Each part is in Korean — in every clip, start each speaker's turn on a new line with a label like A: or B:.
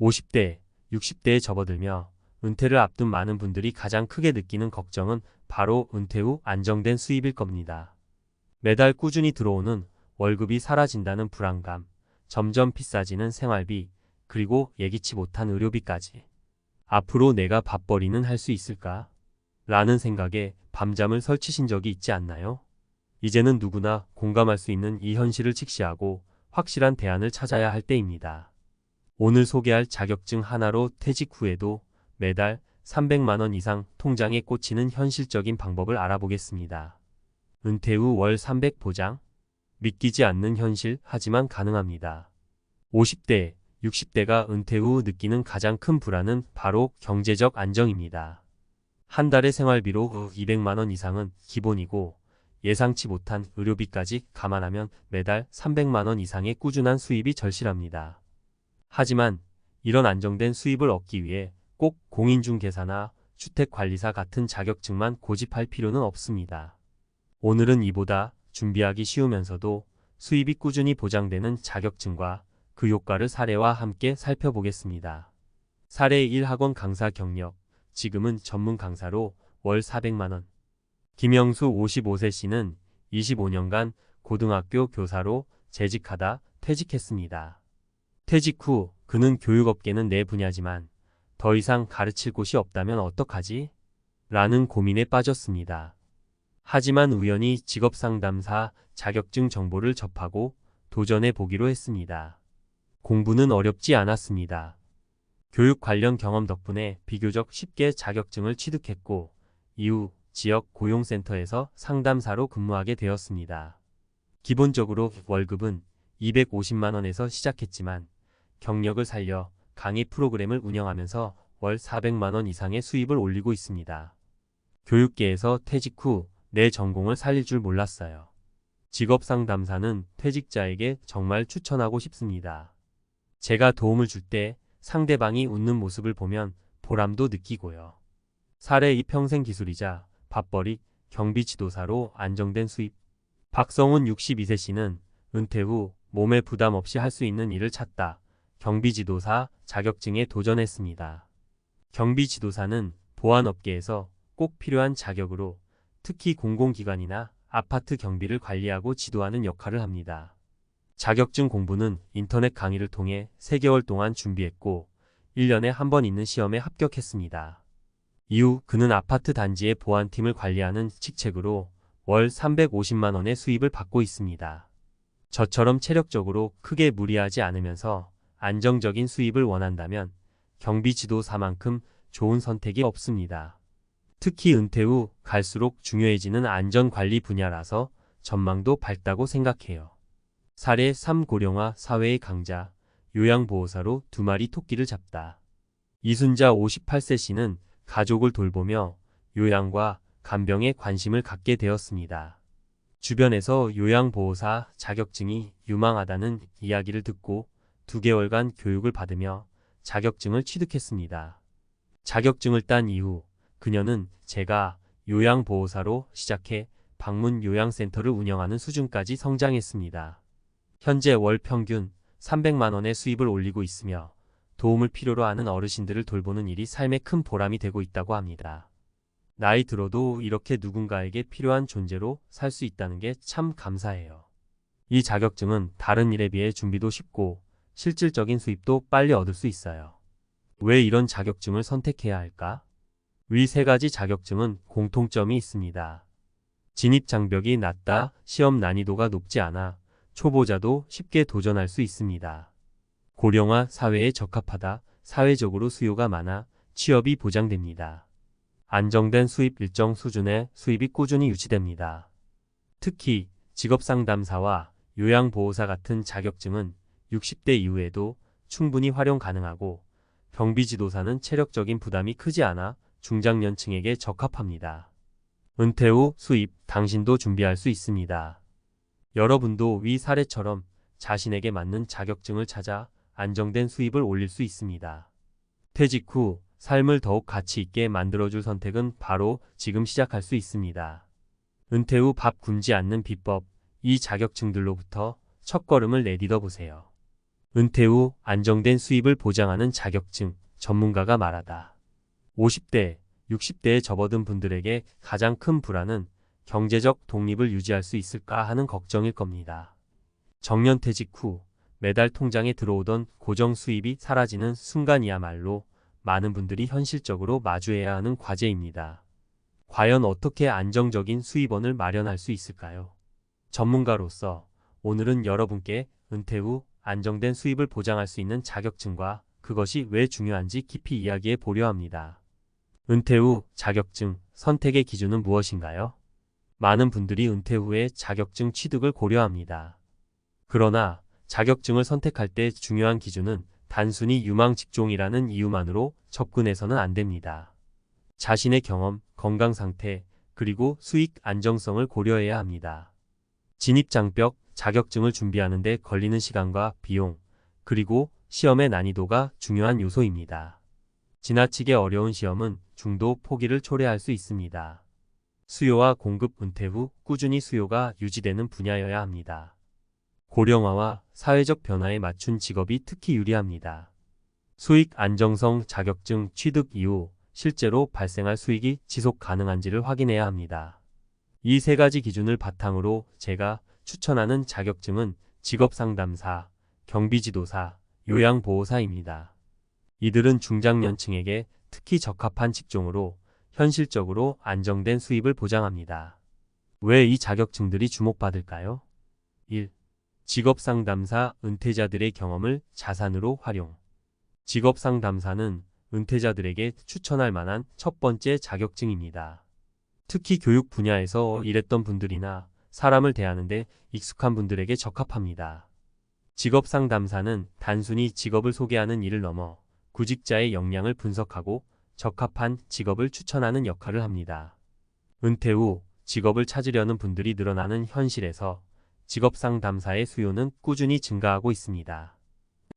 A: 50대, 60대에 접어들며 은퇴를 앞둔 많은 분들이 가장 크게 느끼는 걱정은 바로 은퇴 후 안정된 수입일 겁니다. 매달 꾸준히 들어오는 월급이 사라진다는 불안감, 점점 비싸지는 생활비, 그리고 예기치 못한 의료비까지. 앞으로 내가 밥벌이는 할 수 있을까? 라는 생각에 밤잠을 설치신 적이 있지 않나요? 이제는 누구나 공감할 수 있는 이 현실을 직시하고 확실한 대안을 찾아야 할 때입니다. 오늘 소개할 자격증 하나로 퇴직 후에도 매달 300만 원 이상 통장에 꽂히는 현실적인 방법을 알아보겠습니다. 은퇴 후 월 300 보장? 믿기지 않는 현실, 하지만 가능합니다. 50대, 60대가 은퇴 후 느끼는 가장 큰 불안은 바로 경제적 안정입니다. 한 달의 생활비로 200만 원 이상은 기본이고 예상치 못한 의료비까지 감안하면 매달 300만 원 이상의 꾸준한 수입이 절실합니다. 하지만 이런 안정된 수입을 얻기 위해 꼭 공인중개사나 주택관리사 같은 자격증만 고집할 필요는 없습니다. 오늘은 이보다 준비하기 쉬우면서도 수입이 꾸준히 보장되는 자격증과 그 효과를 사례와 함께 살펴보겠습니다. 사례 1. 학원 강사 경력. 지금은 전문 강사로 월 400만 원. 김영수 55세 씨는 25년간 고등학교 교사로 재직하다 퇴직했습니다. 퇴직 후 그는 교육업계는 내 분야지만 더 이상 가르칠 곳이 없다면 어떡하지? 라는 고민에 빠졌습니다. 하지만 우연히 직업상담사 자격증 정보를 접하고 도전해 보기로 했습니다. 공부는 어렵지 않았습니다. 교육 관련 경험 덕분에 비교적 쉽게 자격증을 취득했고 이후 지역 고용센터에서 상담사로 근무하게 되었습니다. 기본적으로 월급은 250만 원에서 시작했지만 경력을 살려 강의 프로그램을 운영하면서 월 400만 원 이상의 수입을 올리고 있습니다. 교육계에서 퇴직 후 내 전공을 살릴 줄 몰랐어요. 직업상담사는 퇴직자에게 정말 추천하고 싶습니다. 제가 도움을 줄 때 상대방이 웃는 모습을 보면 보람도 느끼고요. 사례 2. 평생 기술이자 밥벌이 경비지도사로 안정된 수입. 박성훈 62세 씨는 은퇴 후 몸에 부담 없이 할 수 있는 일을 찾다 경비지도사 자격증에 도전했습니다. 경비지도사는 보안업계에서 꼭 필요한 자격으로 특히 공공기관이나 아파트 경비를 관리하고 지도하는 역할을 합니다. 자격증 공부는 인터넷 강의를 통해 3개월 동안 준비했고 1년에 한 번 있는 시험에 합격했습니다. 이후 그는 아파트 단지의 보안팀을 관리하는 직책으로 월 350만 원의 수입을 받고 있습니다. 저처럼 체력적으로 크게 무리하지 않으면서 안정적인 수입을 원한다면 경비지도사만큼 좋은 선택이 없습니다. 특히 은퇴 후 갈수록 중요해지는 안전관리 분야라서 전망도 밝다고 생각해요. 사례 3. 고령화 사회의 강자, 요양보호사로 2마리 토끼를 잡다. 이순자 58세 씨는 가족을 돌보며 요양과 간병에 관심을 갖게 되었습니다. 주변에서 요양보호사 자격증이 유망하다는 이야기를 듣고 2개월간 교육을 받으며 자격증을 취득했습니다. 자격증을 딴 이후 그녀는 제가 요양보호사로 시작해 방문 요양센터를 운영하는 수준까지 성장했습니다. 현재 월 평균 300만 원의 수입을 올리고 있으며 도움을 필요로 하는 어르신들을 돌보는 일이 삶의 큰 보람이 되고 있다고 합니다. 나이 들어도 이렇게 누군가에게 필요한 존재로 살 수 있다는 게 참 감사해요. 이 자격증은 다른 일에 비해 준비도 쉽고 실질적인 수입도 빨리 얻을 수 있어요. 왜 이런 자격증을 선택해야 할까? 위 3가지 자격증은 공통점이 있습니다. 진입 장벽이 낮다, 시험 난이도가 높지 않아 초보자도 쉽게 도전할 수 있습니다. 고령화 사회에 적합하다, 사회적으로 수요가 많아 취업이 보장됩니다. 안정된 수입 일정 수준의 수입이 꾸준히 유지됩니다. 특히 직업상담사와 요양보호사 같은 자격증은 60대 이후에도 충분히 활용 가능하고 경비지도사는 체력적인 부담이 크지 않아 중장년층에게 적합합니다. 은퇴 후 수입, 당신도 준비할 수 있습니다. 여러분도 위 사례처럼 자신에게 맞는 자격증을 찾아 안정된 수입을 올릴 수 있습니다. 퇴직 후 삶을 더욱 가치 있게 만들어줄 선택은 바로 지금 시작할 수 있습니다. 은퇴 후 밥 굶지 않는 비법, 이 자격증들로부터 첫걸음을 내딛어 보세요. 은퇴 후 안정된 수입을 보장하는 자격증, 전문가가 말하다. 50대, 60대에 접어든 분들에게 가장 큰 불안은 경제적 독립을 유지할 수 있을까 하는 걱정일 겁니다. 정년퇴직 후 매달 통장에 들어오던 고정 수입이 사라지는 순간이야말로 많은 분들이 현실적으로 마주해야 하는 과제입니다. 과연 어떻게 안정적인 수입원을 마련할 수 있을까요? 전문가로서 오늘은 여러분께 은퇴 후 안정된 수입을 보장할 수 있는 자격증과 그것이 왜 중요한지 깊이 이야기해 보려 합니다. 은퇴 후 자격증 선택의 기준은 무엇인가요? 많은 분들이 은퇴 후에 자격증 취득을 고려합니다. 그러나 자격증을 선택할 때 중요한 기준은 단순히 유망 직종이라는 이유만으로 접근해서는 안 됩니다. 자신의 경험, 건강 상태, 그리고 수익 안정성을 고려해야 합니다. 진입장벽, 자격증을 준비하는 데 걸리는 시간과 비용, 그리고 시험의 난이도가 중요한 요소입니다. 지나치게 어려운 시험은 중도 포기를 초래할 수 있습니다. 수요와 공급 은퇴 후 꾸준히 수요가 유지되는 분야여야 합니다. 고령화와 사회적 변화에 맞춘 직업이 특히 유리합니다. 수익 안정성 자격증 취득 이후 실제로 발생할 수익이 지속 가능한지를 확인해야 합니다. 이 세 가지 기준을 바탕으로 제가 추천하는 자격증은 직업상담사, 경비지도사, 요양보호사입니다. 이들은 중장년층에게 특히 적합한 직종으로 현실적으로 안정된 수입을 보장합니다. 왜 이 자격증들이 주목받을까요? 1. 직업상담사 은퇴자들의 경험을 자산으로 활용. 직업상담사는 은퇴자들에게 추천할 만한 첫 번째 자격증입니다. 특히 교육 분야에서 일했던 분들이나 사람을 대하는데 익숙한 분들에게 적합합니다. 직업상담사는 단순히 직업을 소개하는 일을 넘어 구직자의 역량을 분석하고 적합한 직업을 추천하는 역할을 합니다. 은퇴 후 직업을 찾으려는 분들이 늘어나는 현실에서 직업상담사의 수요는 꾸준히 증가하고 있습니다.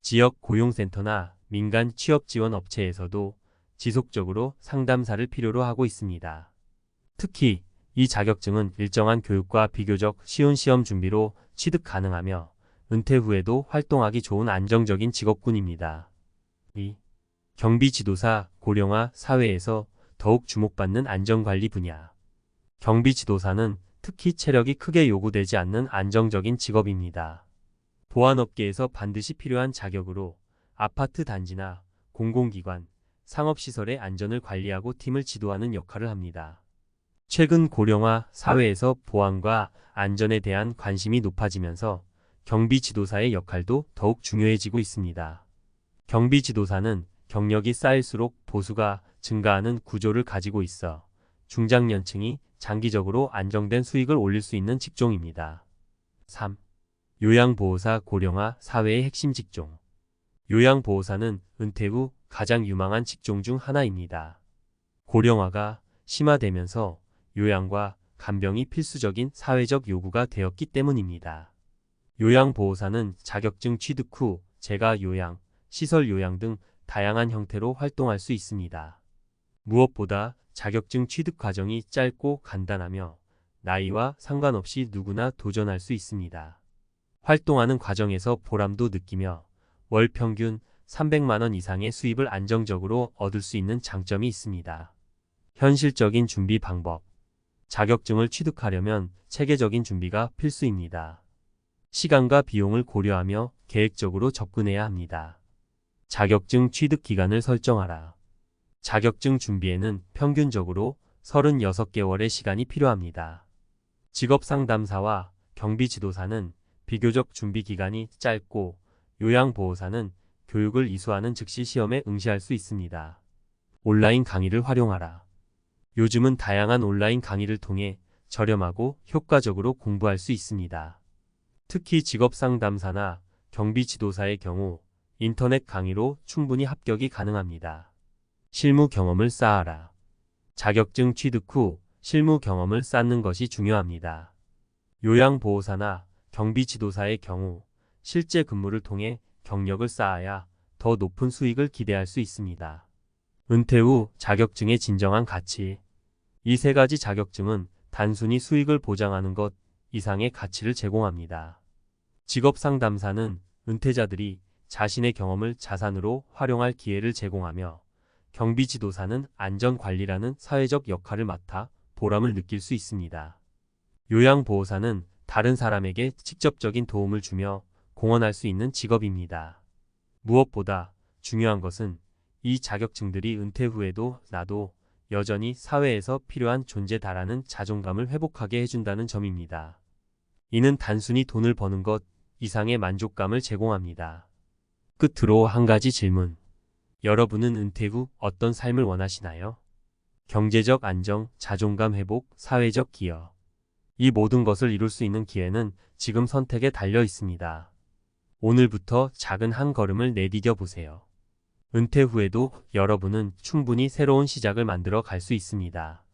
A: 지역 고용센터나 민간 취업지원 업체에서도 지속적으로 상담사를 필요로 하고 있습니다. 특히 이 자격증은 일정한 교육과 비교적 쉬운 시험 준비로 취득 가능하며 은퇴 후에도 활동하기 좋은 안정적인 직업군입니다. 2. 경비지도사 고령화 사회에서 더욱 주목받는 안전관리 분야. 경비지도사는 특히 체력이 크게 요구되지 않는 안정적인 직업입니다. 보안업계에서 반드시 필요한 자격으로 아파트 단지나 공공기관, 상업시설의 안전을 관리하고 팀을 지도하는 역할을 합니다. 최근 고령화 사회에서 보안과 안전에 대한 관심이 높아지면서 경비지도사의 역할도 더욱 중요해지고 있습니다. 경비지도사는 경력이 쌓일수록 보수가 증가하는 구조를 가지고 있어 중장년층이 장기적으로 안정된 수익을 올릴 수 있는 직종입니다. 3. 요양보호사 고령화 사회의 핵심 직종. 요양보호사는 은퇴 후 가장 유망한 직종 중 하나입니다. 고령화가 심화되면서 요양과 간병이 필수적인 사회적 요구가 되었기 때문입니다. 요양보호사는 자격증 취득 후 재가 요양, 시설 요양 등 다양한 형태로 활동할 수 있습니다. 무엇보다 자격증 취득 과정이 짧고 간단하며 나이와 상관없이 누구나 도전할 수 있습니다. 활동하는 과정에서 보람도 느끼며 월 평균 300만 원 이상의 수입을 안정적으로 얻을 수 있는 장점이 있습니다. 현실적인 준비 방법. 자격증을 취득하려면 체계적인 준비가 필수입니다. 시간과 비용을 고려하며 계획적으로 접근해야 합니다. 자격증 취득 기간을 설정하라. 자격증 준비에는 평균적으로 36개월의 시간이 필요합니다. 직업상담사와 경비지도사는 비교적 준비 기간이 짧고 요양보호사는 교육을 이수하는 즉시 시험에 응시할 수 있습니다. 온라인 강의를 활용하라. 요즘은 다양한 온라인 강의를 통해 저렴하고 효과적으로 공부할 수 있습니다. 특히 직업상담사나 경비지도사의 경우 인터넷 강의로 충분히 합격이 가능합니다. 실무 경험을 쌓아라. 자격증 취득 후 실무 경험을 쌓는 것이 중요합니다. 요양보호사나 경비지도사의 경우 실제 근무를 통해 경력을 쌓아야 더 높은 수익을 기대할 수 있습니다. 은퇴 후 자격증의 진정한 가치. 이 세 가지 자격증은 단순히 수익을 보장하는 것 이상의 가치를 제공합니다. 직업상담사는 은퇴자들이 자신의 경험을 자산으로 활용할 기회를 제공하며 경비지도사는 안전관리라는 사회적 역할을 맡아 보람을 느낄 수 있습니다. 요양보호사는 다른 사람에게 직접적인 도움을 주며 공헌할 수 있는 직업입니다. 무엇보다 중요한 것은 이 자격증들이 은퇴 후에도 나도 여전히 사회에서 필요한 존재다라는 자존감을 회복하게 해준다는 점입니다. 이는 단순히 돈을 버는 것 이상의 만족감을 제공합니다. 끝으로 한 가지 질문. 여러분은 은퇴 후 어떤 삶을 원하시나요? 경제적 안정, 자존감 회복, 사회적 기여. 이 모든 것을 이룰 수 있는 기회는 지금 선택에 달려 있습니다. 오늘부터 작은 한 걸음을 내디뎌 보세요. 은퇴 후에도 여러분은 충분히 새로운 시작을 만들어 갈 수 있습니다.